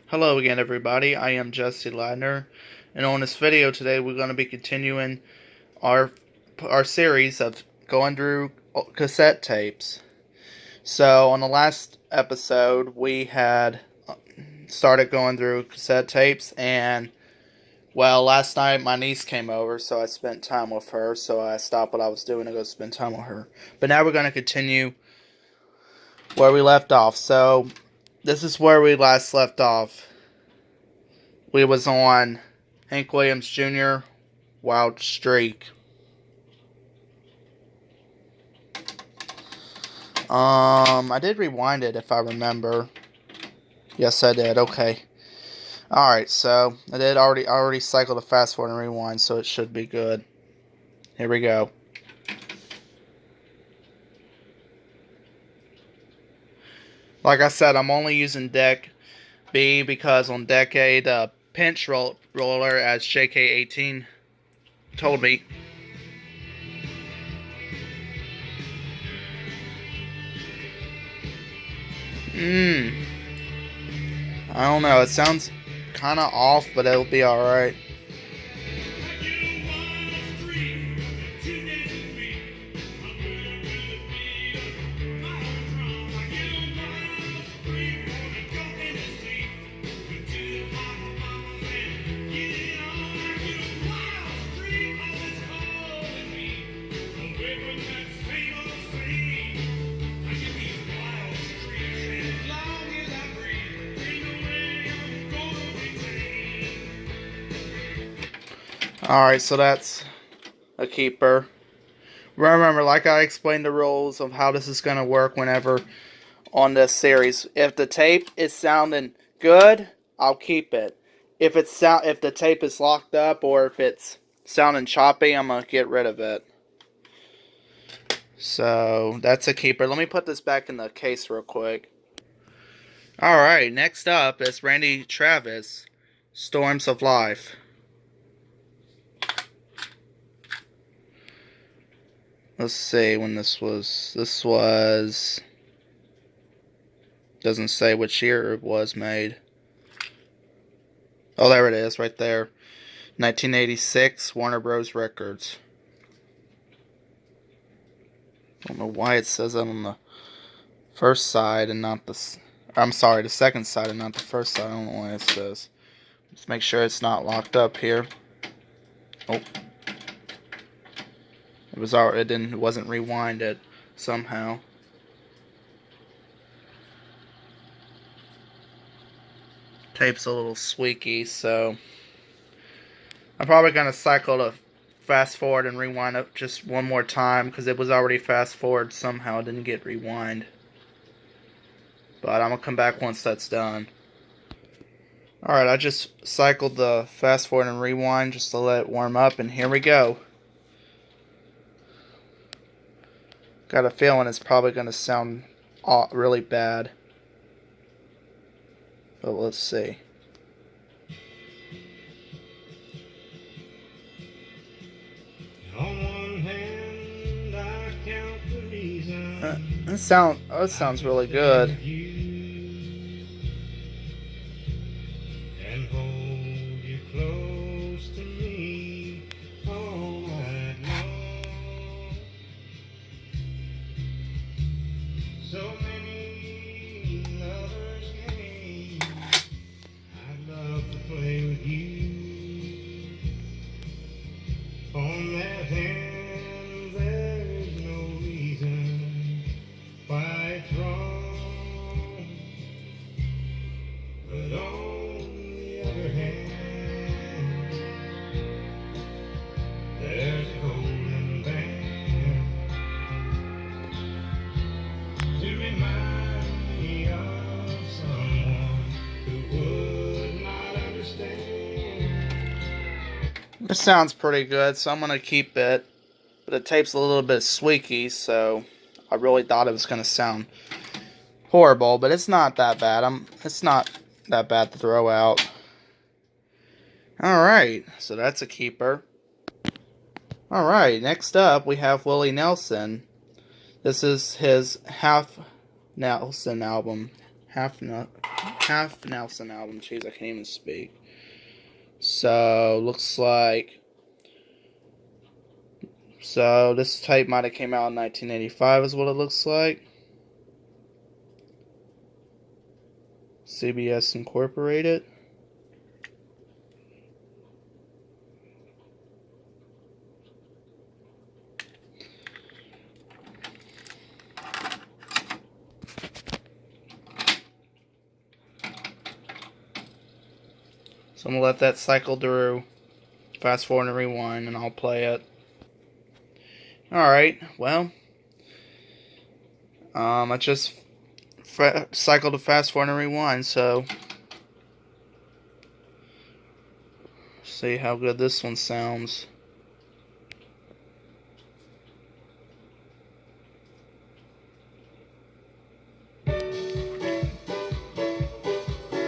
Hello again, everybody. I am Jesse Ladner, and on this video today, we're going to be continuing our series of going through cassette tapes. So, on the last episode, we had started going through cassette tapes, and well, last night my niece came over, so I spent time with her. So I stopped what I was doing to go spend time with her. But now we're going to continue where we left off. So this is where we last left off. We was on Hank Williams Jr. Wild Streak. I did rewind it if I remember. Yes, I did. Okay. Alright, so I already cycled a fast forward and rewind, so it should be good. Here we go. Like I said, I'm only using deck B because on deck A, the pinch roller, as JK18 told me, I don't know, it sounds kind of off, but it'll be alright. Alright, so that's a keeper. Remember, like I explained the rules of how this is going to work whenever on this series. If the tape is sounding good, I'll keep it. If the tape is locked up or if it's sounding choppy, I'm going to get rid of it. So, that's a keeper. Let me put this back in the case real quick. Alright, next up is Randy Travis, Storms of Life. Let's see when this was. This was. Doesn't say which year it was made. Oh, there it is, right there. 1986, Warner Bros. Records. Don't know why it says that on the first side and not the. I'm sorry, the second side and not the first side. I don't know why it says. Let's make sure it's not locked up here. Oh. It wasn't rewinded somehow. Tape's a little squeaky, so I'm probably gonna cycle to fast forward and rewind it just one more time because it was already fast forward somehow. It didn't get rewind. But I'm gonna come back once that's done. Alright, I just cycled the fast forward and rewind just to let it warm up, and here we go. Got a feeling it's probably going to sound really bad. But let's see. On one hand, I count the reason that sounds really good. And hold you close to me all night long. So many lovers came. I'd love to play with you. On that hand, there's no reason why it's wrong. But on the other hand, there's a golden band to remind me of someone who would not understand. This sounds pretty good, so I'm going to keep it. But the tape's a little bit squeaky, so I really thought it was going to sound horrible. But it's not that bad. It's not that bad to throw out. Alright, so that's a keeper. Alright, next up we have Willie Nelson. This is his Half Nelson album. half Nelson album. Jeez, I can't even speak. So, looks like... So, this tape might have came out in 1985 is what it looks like. CBS Incorporated. So I'm going to let that cycle through. Fast forward and rewind, and I'll play it. Alright, well. I just cycled to fast forward and rewind, so. See how good this one sounds.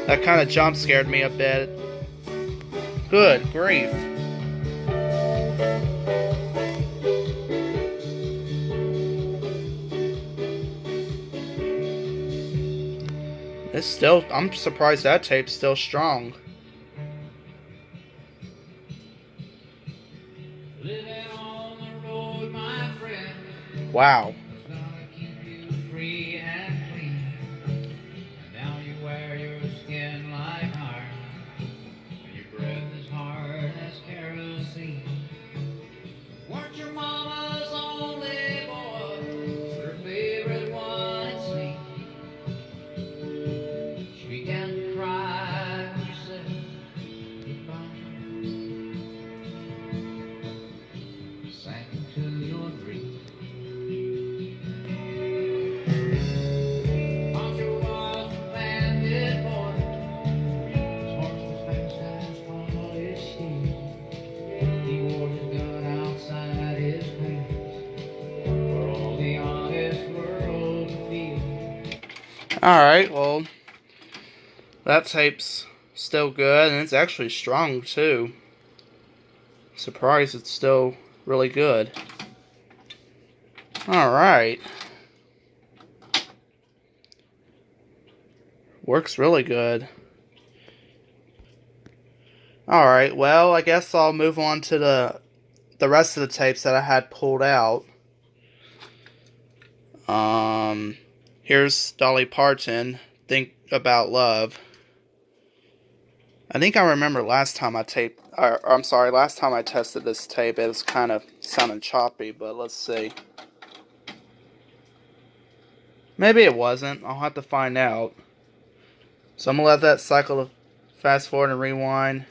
That kind of jump scared me a bit. Good grief. It's still, I'm surprised that tape's still strong. Living on the road, my friend. Wow. It's gonna keep you free and clean. And now you wear your skin like iron. And your breath is hard as kerosene. Weren't your mama's only boy, her favorite one at sleep? She began to cry when you said goodbye. Sank into your dreams. Archer was a bandit boy. His horse was fast as all his sheep. He wore his gun outside his pants for all the honest world to feel. Alright, well, that tape's still good, and it's actually strong, too. Surprised it's still really good. Alright. Works really good. Alright, well, I guess I'll move on to the rest of the tapes that I had pulled out. Here's Dolly Parton, Think About Love. I think I remember last time I tested this tape, it was kind of sounding choppy, but let's see. Maybe it wasn't. I'll have to find out. So I'm going to let that cycle fast forward and rewind.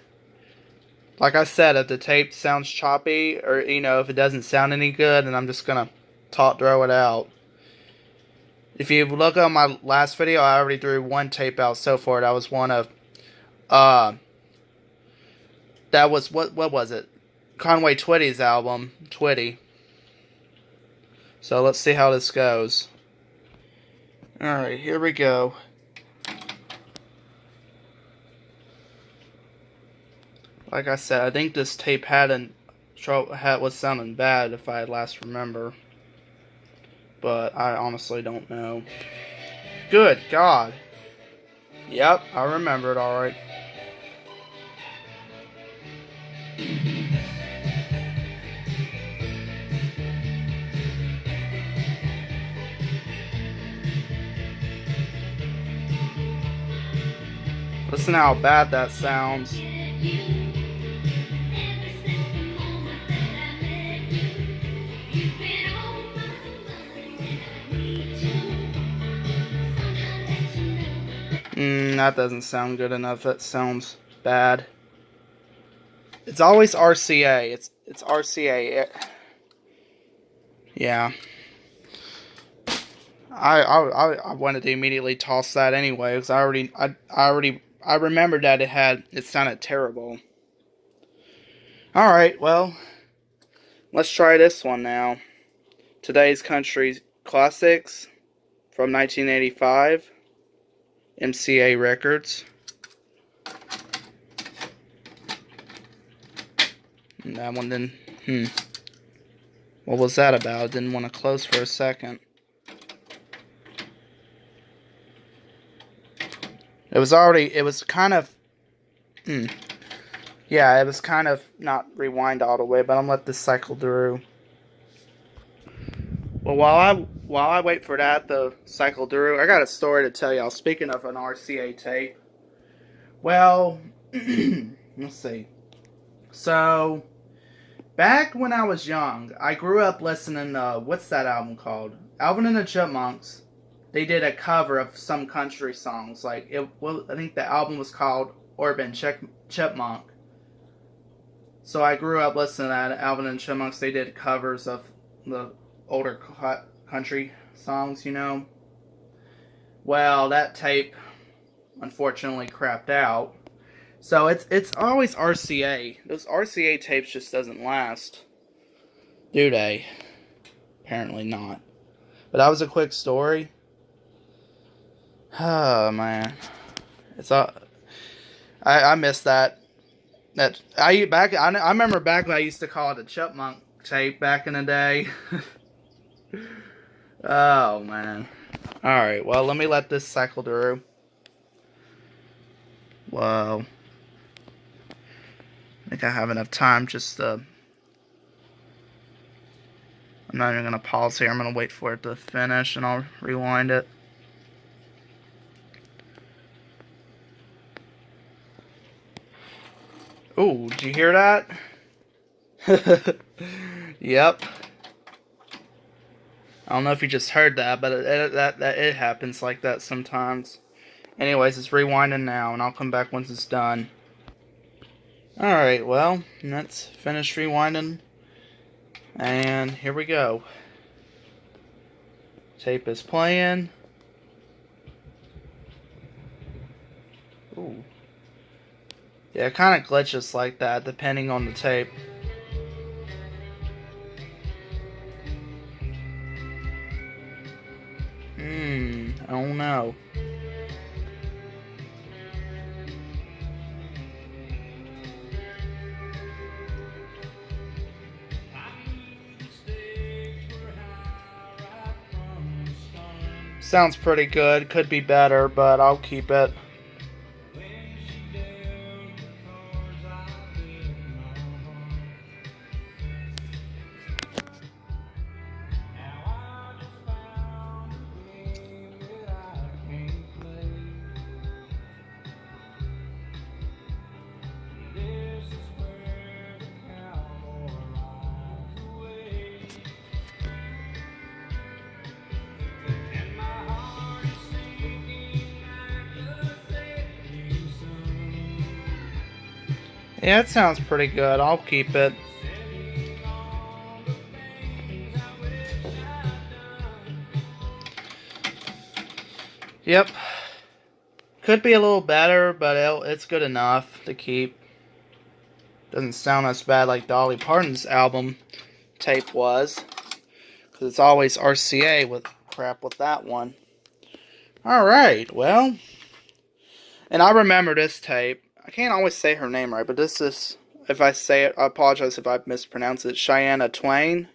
Like I said, if the tape sounds choppy, or, you know, if it doesn't sound any good, then I'm just going to throw it out. If you look on my last video, I already threw one tape out so far. That was one of, that was, what was it? Conway Twitty's album, Twitty. So let's see how this goes. Alright, here we go. Like I said, I think this tape was sounding bad if I last remember. But I honestly don't know. Good God. Yep, I remember it alright. Listen how bad that sounds. That doesn't sound good enough. That sounds bad. It's always RCA. It's RCA. Yeah. I wanted to immediately toss that anyway because I remembered that it sounded terrible. All right, well, let's try this one now. Today's Country Classics from 1985. MCA Records. And that one didn't. What was that about? Didn't want to close for a second. It was kind of, yeah, it was kind of not rewind all the way, but I'm gonna let this cycle through. Well, while I wait for that to cycle through, I got a story to tell y'all. Speaking of an RCA tape, well, let's see. So, back when I was young, I grew up listening to, what's that album called? Alvin and the Chipmunks. They did a cover of some country songs. I think the album was called Urban Chipmunk. So I grew up listening to that. Alvin and the Chipmunks, they did covers of the older country songs, you know. Well, that tape unfortunately crapped out. So it's always RCA. Those RCA tapes just doesn't last, do they? Apparently not. But that was a quick story. Oh man, I miss that. I remember back when I used to call it a chipmunk tape back in the day. Oh man. All right. Well, let me let this cycle through. Whoa. I think I have enough time. I'm not even gonna pause here. I'm gonna wait for it to finish, and I'll rewind it. Ooh, did you hear that? Yep. I don't know if you just heard that, but it happens like that sometimes. Anyways, it's rewinding now, and I'll come back once it's done. Alright, well, let's finish rewinding. And here we go. Tape is playing. Ooh. Yeah, it kind of glitches like that, depending on the tape. I don't know. Sounds pretty good. Could be better, but I'll keep it. Yeah, it sounds pretty good. I'll keep it. Yep. Could be a little better, but it's good enough to keep. Doesn't sound as bad like Dolly Parton's album tape was. Because it's always RCA with crap with that one. Alright, well. And I remember this tape. I can't always say her name right, but this is, if I say it, I apologize if I mispronounce it. Cheyenne Twain.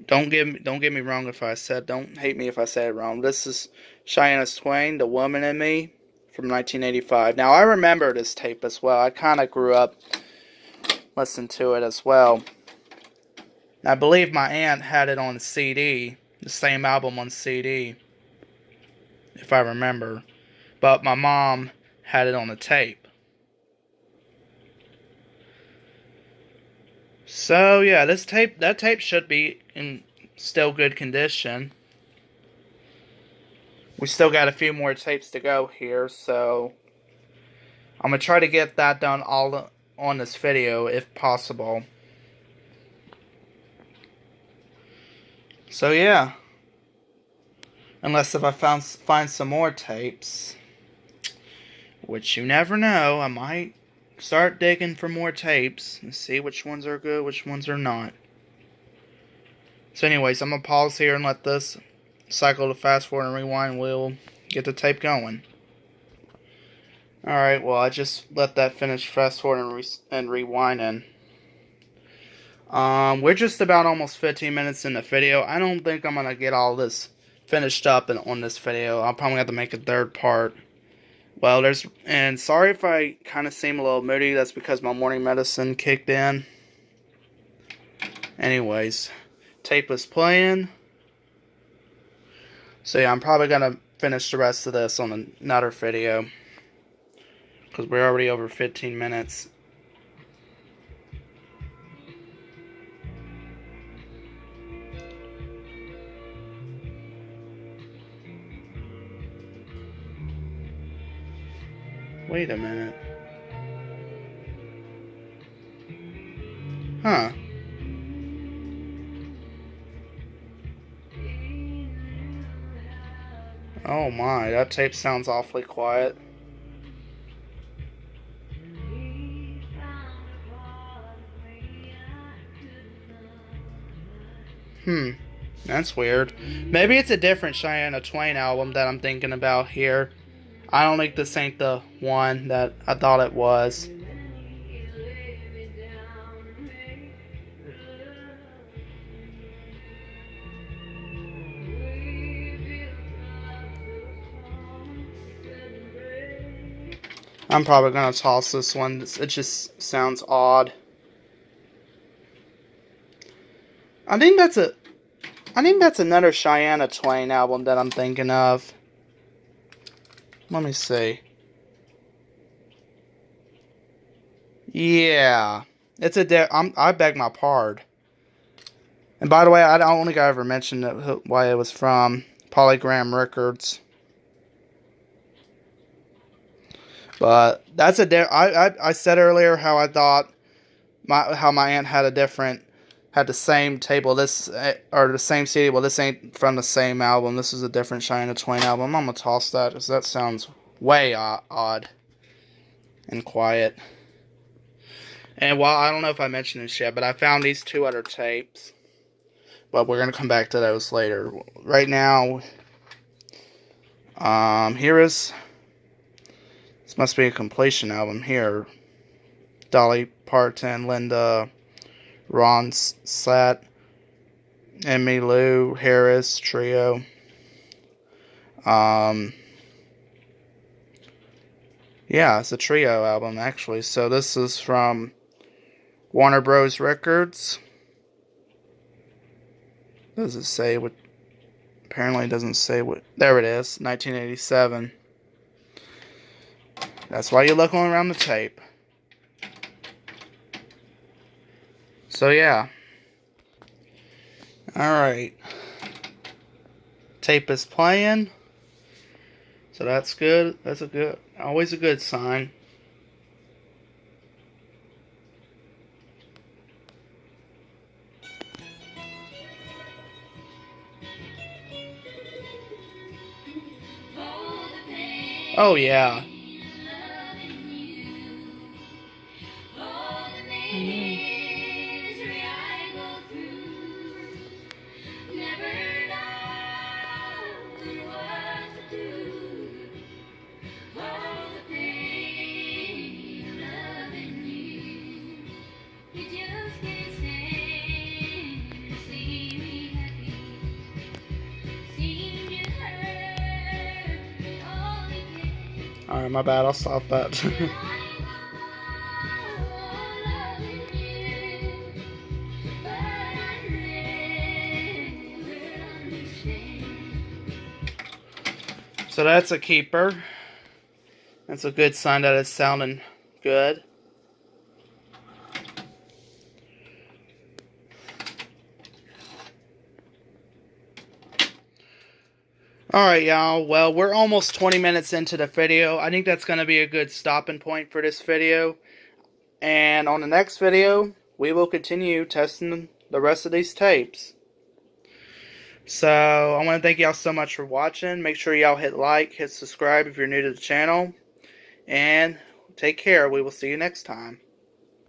Don't get me wrong if I said, don't hate me if I say it wrong. This is Cheyenne Twain, The Woman in Me, from 1985. Now, I remember this tape as well. I kind of grew up listening to it as well. I believe my aunt had it on CD, the same album on CD, if I remember. But my mom had it on the tape. So yeah, that tape should be in still good condition. We still got a few more tapes to go here, so I'm gonna try to get that done all on this video if possible. So yeah, unless if I find some more tapes. Which you never know, I might start digging for more tapes and see which ones are good, which ones are not. So anyways, I'm going to pause here and let this cycle to fast forward and rewind. We'll get the tape going. Alright, well I just let that finish fast forward and rewinding. We're just about almost 15 minutes in the video. I don't think I'm going to get all this finished up on this video. I'll probably have to make a third part. Well, and sorry if I kind of seem a little moody. That's because my morning medicine kicked in. Anyways, tape is playing. So yeah, I'm probably going to finish the rest of this on another video, because we're already over 15 minutes. Wait a minute. Huh. Oh my, that tape sounds awfully quiet. That's weird. Maybe it's a different Shania Twain album that I'm thinking about here. I don't think this ain't the one that I thought it was. I'm probably gonna toss this one. It just sounds odd. I think that's another Shania Twain album that I'm thinking of. Let me see. Yeah, it's I beg my pardon. And by the way, I don't think I ever mentioned why it was from Polygram Records. But that's I said earlier how I thought how my aunt had the same table, or the same CD. Well, this ain't from the same album. This is a different Shania Twain album. I'm gonna toss that, because that sounds way odd and quiet. And while I don't know if I mentioned this yet, but I found these 2 other tapes. But we're gonna come back to those later. Right now, here is. This must be a completion album here. Dolly Parton, Linda, Ron Slat, Emmylou Harris trio. Yeah, it's a trio album actually. So this is from Warner Bros. Records. Does it say what? Apparently it doesn't say what. There it is, 1987. That's why you look around the tape. So yeah. Alright. Tape is playing. So that's good. That's always a good sign. Oh yeah. Alright, my bad, I'll stop that. So that's a keeper. That's a good sign that it's sounding good. Alright, y'all. Well, we're almost 20 minutes into the video. I think that's going to be a good stopping point for this video. And on the next video, we will continue testing the rest of these tapes. So, I want to thank y'all so much for watching. Make sure y'all hit like, hit subscribe if you're new to the channel. And take care. We will see you next time.